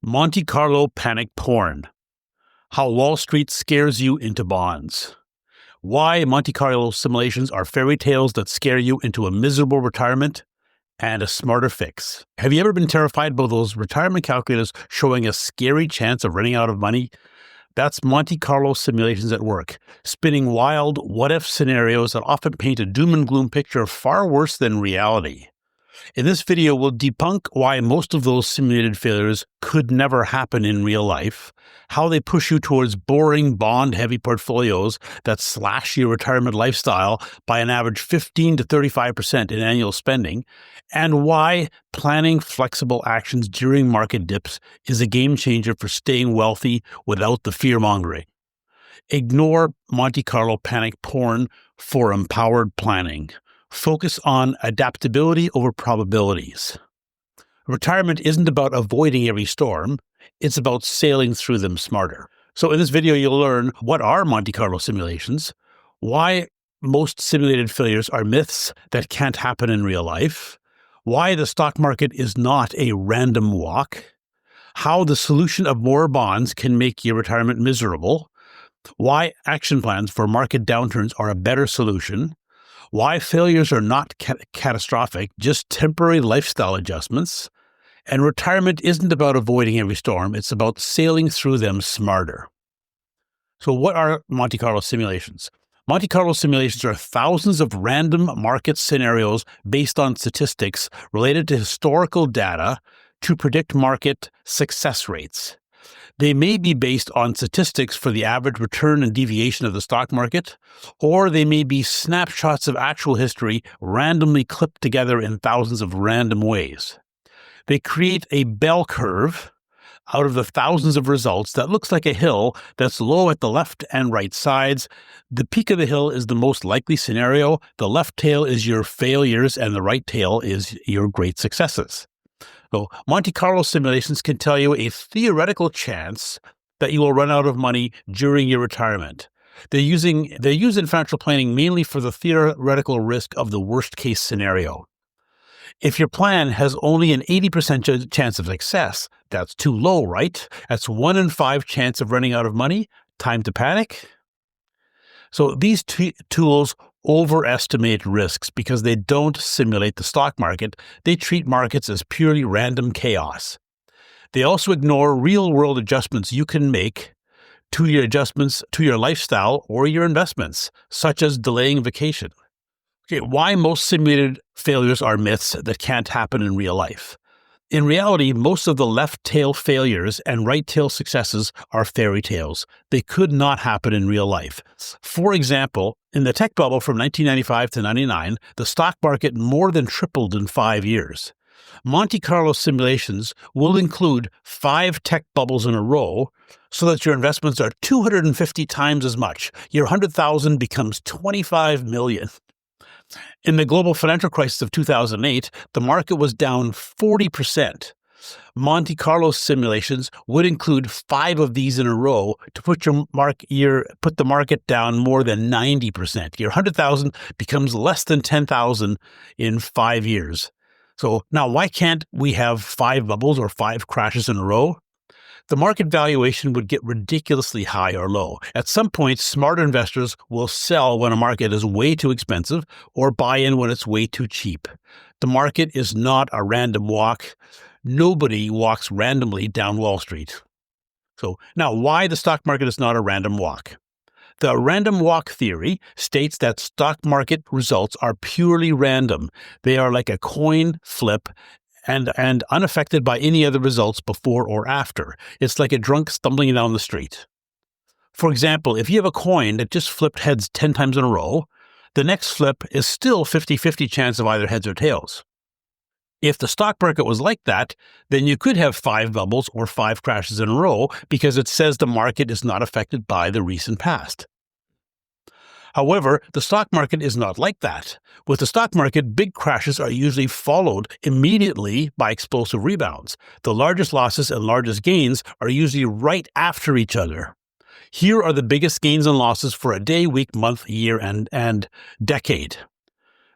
Monte Carlo panic porn. How Wall Street scares you into bonds. Why Monte Carlo simulations are fairy tales that scare you into a miserable retirement and a smarter fix. Have you ever been terrified by those retirement calculators showing a scary chance of running out of money? That's Monte Carlo simulations at work, spinning wild what-if scenarios that often paint a doom-and-gloom picture far worse than reality. In this video, we'll debunk why most of those simulated failures could never happen in real life, how they push you towards boring bond-heavy portfolios that slash your retirement lifestyle by an average 15 to 35% in annual spending, and why planning flexible actions during market dips is a game changer for staying wealthy without the fear-mongering. Ignore Monte Carlo panic porn for empowered planning. Focus on adaptability over probabilities. Retirement isn't about avoiding every storm. It's about sailing through them smarter. So in this video, you'll learn what are Monte Carlo simulations, why most simulated failures are myths that can't happen in real life, why the stock market is not a random walk, how the solution of more bonds can make your retirement miserable, why action plans for market downturns are a better solution, why failures are not catastrophic, just temporary lifestyle adjustments, and retirement isn't about avoiding every storm, it's about sailing through them smarter. So what are Monte Carlo simulations? Monte Carlo simulations are thousands of random market scenarios based on statistics related to historical data to predict market success rates. They may be based on statistics for the average return and deviation of the stock market, or they may be snapshots of actual history randomly clipped together in thousands of random ways. They create a bell curve out of the thousands of results that looks like a hill that's low at the left and right sides. The peak of the hill is the most likely scenario. The left tail is your failures, and the right tail is your great successes. So Monte Carlo simulations can tell you a theoretical chance that you will run out of money during your retirement. They're used in financial planning mainly for the theoretical risk of the worst case scenario. If your plan has only an 80% chance of success, that's too low, right? That's 1 in 5 chance of running out of money. Time to panic? So these tools overestimate risks because they don't simulate the stock market. They treat markets as purely random chaos. They also ignore real-world adjustments you can make to your lifestyle or your investments, such as delaying vacation. Okay, why most simulated failures are myths that can't happen in real life? In reality, most of the left tail failures and right tail successes are fairy tales. They could not happen in real life. For example, in the tech bubble from 1995 to 99, the stock market more than tripled in 5 years. Monte Carlo simulations will include 5 tech bubbles in a row so that your investments are 250 times as much. Your 100,000 becomes 25 million. In the global financial crisis of 2008, the market was down 40%. Monte Carlo simulations would include 5 of these in a row to put the market down more than 90%. Your 100,000 becomes less than 10,000 in 5 years. So now why can't we have 5 bubbles or 5 crashes in a row? The market valuation would get ridiculously high or low. At some point, smart investors will sell when a market is way too expensive or buy in when it's way too cheap. The market is not a random walk. Nobody walks randomly down Wall Street. So now, why the stock market is not a random walk? The random walk theory states that stock market results are purely random. They are like a coin flip and unaffected by any other results before or after. It's like a drunk stumbling down the street. For example, if you have a coin that just flipped heads 10 times in a row, the next flip is still 50-50 chance of either heads or tails. If the stock market was like that, then you could have 5 bubbles or 5 crashes in a row because it says the market is not affected by the recent past. However, the stock market is not like that. With the stock market, big crashes are usually followed immediately by explosive rebounds. The largest losses and largest gains are usually right after each other. Here are the biggest gains and losses for a day, week, month, year, and decade.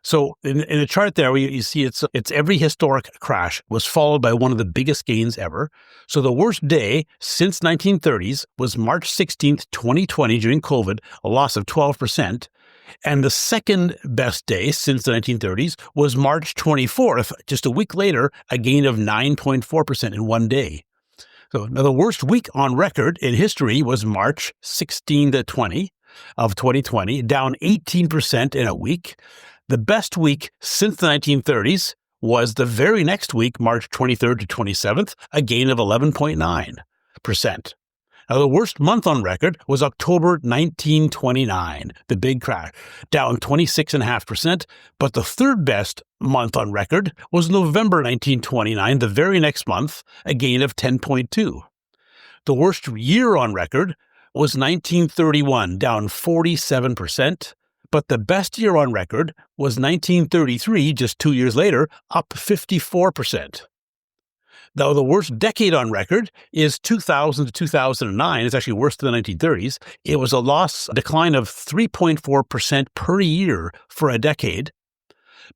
So in the chart there, you see it's every historic crash was followed by one of the biggest gains ever. So the worst day since 1930s was March 16th, 2020 during COVID, a loss of 12%. And the second best day since the 1930s was March 24th, just a week later, a gain of 9.4% in one day. So now the worst week on record in history was March 16 to 20 of 2020, down 18% in a week. The best week since the 1930s was the very next week, March 23rd to 27th, a gain of 11.9%. Now, the worst month on record was October 1929, the big crash, down 26.5%. But the third best month on record was November 1929, the very next month, a gain of 10.2%. The worst year on record was 1931, down 47%. But the best year on record was 1933, just 2 years later, up 54%. Though the worst decade on record is 2000 to 2009. It's actually worse than the 1930s. It was a decline of 3.4% per year for a decade.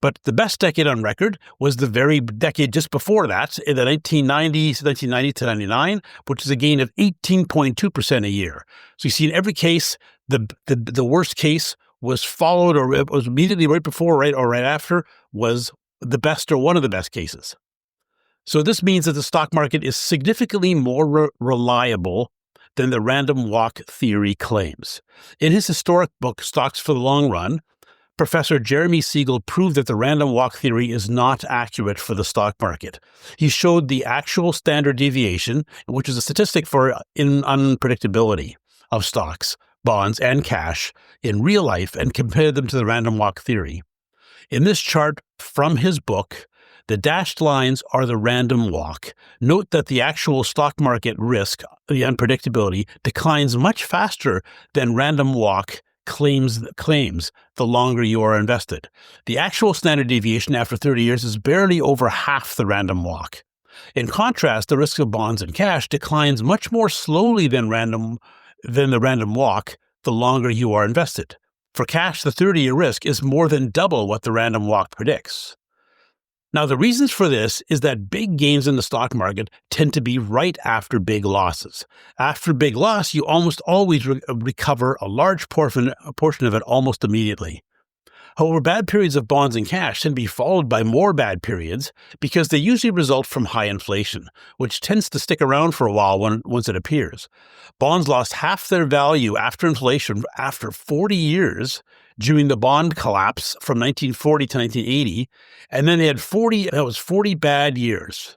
But the best decade on record was the very decade just before that, in the 1990 to 99, which is a gain of 18.2% a year. So you see in every case, the worst case was followed, or it was immediately right before, or right after, was the best or one of the best cases. So this means that the stock market is significantly more reliable than the random walk theory claims. In his historic book, Stocks for the Long Run, Professor Jeremy Siegel proved that the random walk theory is not accurate for the stock market. He showed the actual standard deviation, which is a statistic for unpredictability of stocks, bonds, and cash in real life, and compared them to the random walk theory. In this chart from his book, the dashed lines are the random walk. Note that the actual stock market risk, the unpredictability, declines much faster than random walk claims the longer you are invested. The actual standard deviation after 30 years is barely over half the random walk. In contrast, the risk of bonds and cash declines much more slowly than the random walk the longer you are invested. For cash, the 30-year risk is more than double what the random walk predicts. Now, the reasons for this is that big gains in the stock market tend to be right after big losses. After big loss, you almost always recover a large portion of it almost immediately. However, bad periods of bonds and cash tend to be followed by more bad periods because they usually result from high inflation, which tends to stick around for a while once it appears. Bonds lost half their value after inflation after 40 years during the bond collapse from 1940 to 1980, and then they had 40 bad years.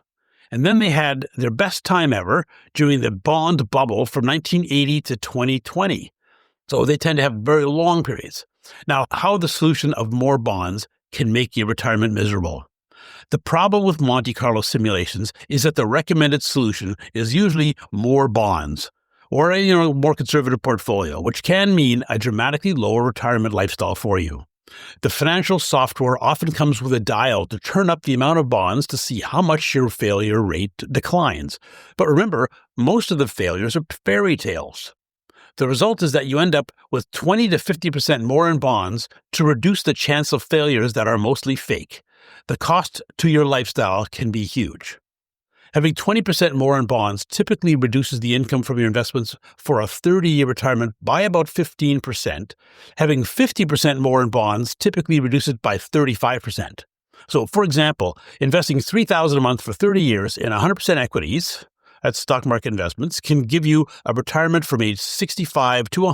And then they had their best time ever during the bond bubble from 1980 to 2020. So they tend to have very long periods. Now, how the solution of more bonds can make your retirement miserable. The problem with Monte Carlo simulations is that the recommended solution is usually more bonds or a more conservative portfolio, which can mean a dramatically lower retirement lifestyle for you. The financial software often comes with a dial to turn up the amount of bonds to see how much your failure rate declines. But remember, most of the failures are fairy tales. The result is that you end up with 20 to 50% more in bonds to reduce the chance of failures that are mostly fake. The cost to your lifestyle can be huge. Having 20% more in bonds typically reduces the income from your investments for a 30-year retirement by about 15%. Having 50% more in bonds typically reduces it by 35%. So, for example, investing $3,000 a month for 30 years in 100% equities, that's stock market investments, can give you a retirement from age 65 to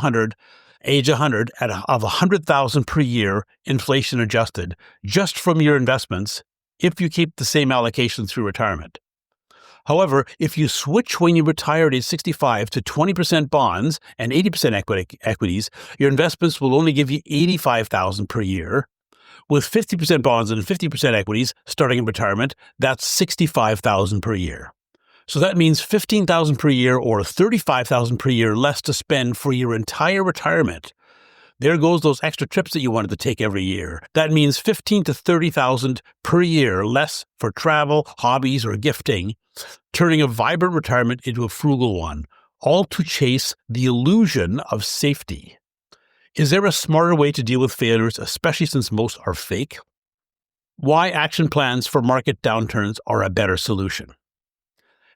age 100 of $100,000 per year, inflation adjusted, just from your investments if you keep the same allocation through retirement. However, if you switch when you retire at age 65 to 20% bonds and 80% equities, your investments will only give you $85,000 per year. With 50% bonds and 50% equities starting in retirement, that's $65,000 per year. So that means $15,000 per year or $35,000 per year less to spend for your entire retirement. There goes those extra trips that you wanted to take every year. That means $15,000 to $30,000 per year less for travel, hobbies, or gifting, turning a vibrant retirement into a frugal one, all to chase the illusion of safety. Is there a smarter way to deal with failures, especially since most are fake? Why action plans for market downturns are a better solution.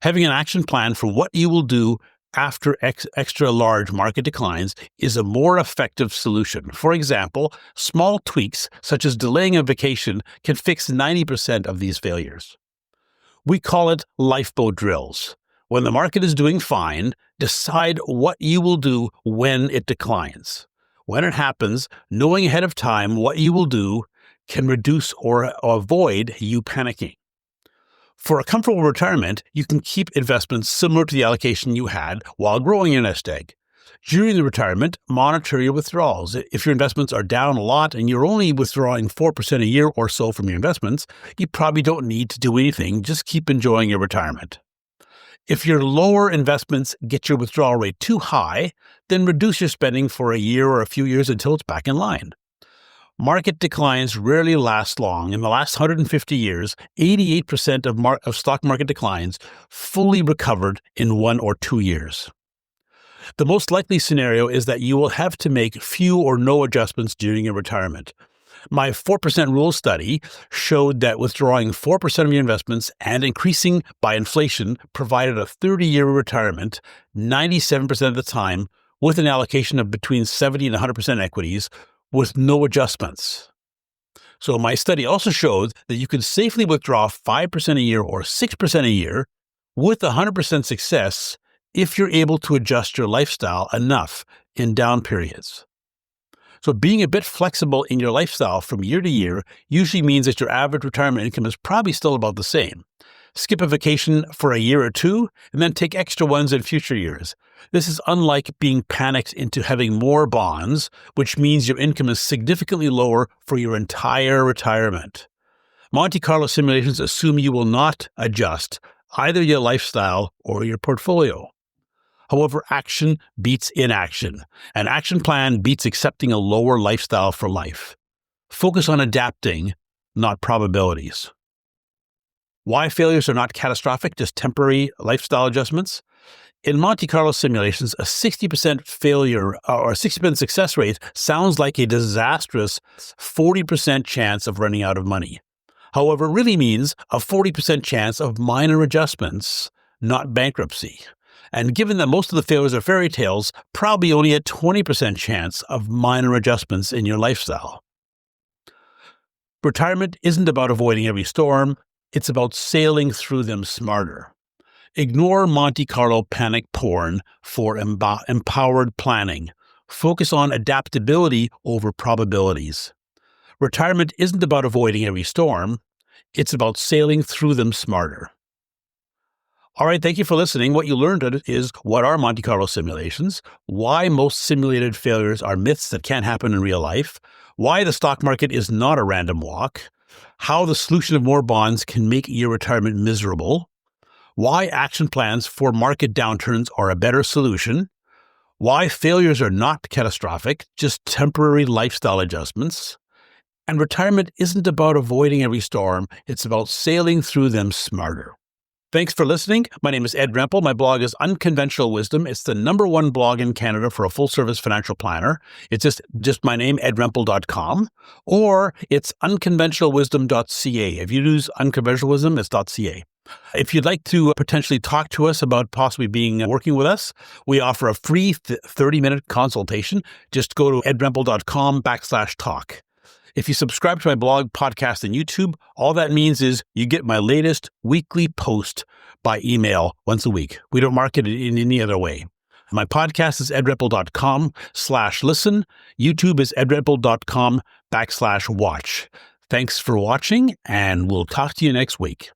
Having an action plan for what you will do after extra large market declines is a more effective solution. For example, small tweaks such as delaying a vacation can fix 90% of these failures. We call it lifeboat drills. When the market is doing fine, decide what you will do when it declines. When it happens, knowing ahead of time what you will do can reduce or avoid you panicking. For a comfortable retirement, you can keep investments similar to the allocation you had while growing your nest egg. During the retirement, monitor your withdrawals. If your investments are down a lot and you're only withdrawing 4% a year or so from your investments, you probably don't need to do anything. Just keep enjoying your retirement. If your lower investments get your withdrawal rate too high, then reduce your spending for a year or a few years until it's back in line. Market declines rarely last long. In the last 150 years, 88% of stock market declines fully recovered in 1 or 2 years. The most likely scenario is that you will have to make few or no adjustments during your retirement. My 4% rule study showed that withdrawing 4% of your investments and increasing by inflation provided a 30-year retirement 97% of the time with an allocation of between 70 and 100% equities with no adjustments. So my study also showed that you could safely withdraw 5% a year or 6% a year with 100% success if you're able to adjust your lifestyle enough in down periods. So being a bit flexible in your lifestyle from year to year usually means that your average retirement income is probably still about the same. Skip a vacation for a year or two, and then take extra ones in future years. This is unlike being panicked into having more bonds, which means your income is significantly lower for your entire retirement. Monte Carlo simulations assume you will not adjust either your lifestyle or your portfolio. However, action beats inaction. An action plan beats accepting a lower lifestyle for life. Focus on adapting, not probabilities. Why failures are not catastrophic, just temporary lifestyle adjustments? In Monte Carlo simulations, a 60% failure or a 60% success rate sounds like a disastrous 40% chance of running out of money. However, it really means a 40% chance of minor adjustments, not bankruptcy. And given that most of the failures are fairy tales, probably only a 20% chance of minor adjustments in your lifestyle. Retirement isn't about avoiding every storm. It's about sailing through them smarter. Ignore Monte Carlo panic porn for empowered planning. Focus on adaptability over probabilities. Retirement isn't about avoiding every storm. It's about sailing through them smarter. All right, thank you for listening. What you learned is what are Monte Carlo simulations, why most simulated failures are myths that can't happen in real life, why the stock market is not a random walk, how the solution of more bonds can make your retirement miserable, why action plans for market downturns are a better solution, why failures are not catastrophic, just temporary lifestyle adjustments, and retirement isn't about avoiding every storm, it's about sailing through them smarter. Thanks for listening. My name is Ed Rempel. My blog is Unconventional Wisdom. It's the #1 blog in Canada for a full-service financial planner. It's just my name, edrempel.com, or it's unconventionalwisdom.ca. If you use Unconventional Wisdom, it's .ca. If you'd like to potentially talk to us about possibly working with us, we offer a free 30-minute consultation. Just go to edrempel.com/talk. If you subscribe to my blog, podcast, and YouTube, all that means is you get my latest weekly post by email once a week. We don't market it in any other way. My podcast is edrempel.com/listen. YouTube is edrempel.com/watch. Thanks for watching, and we'll talk to you next week.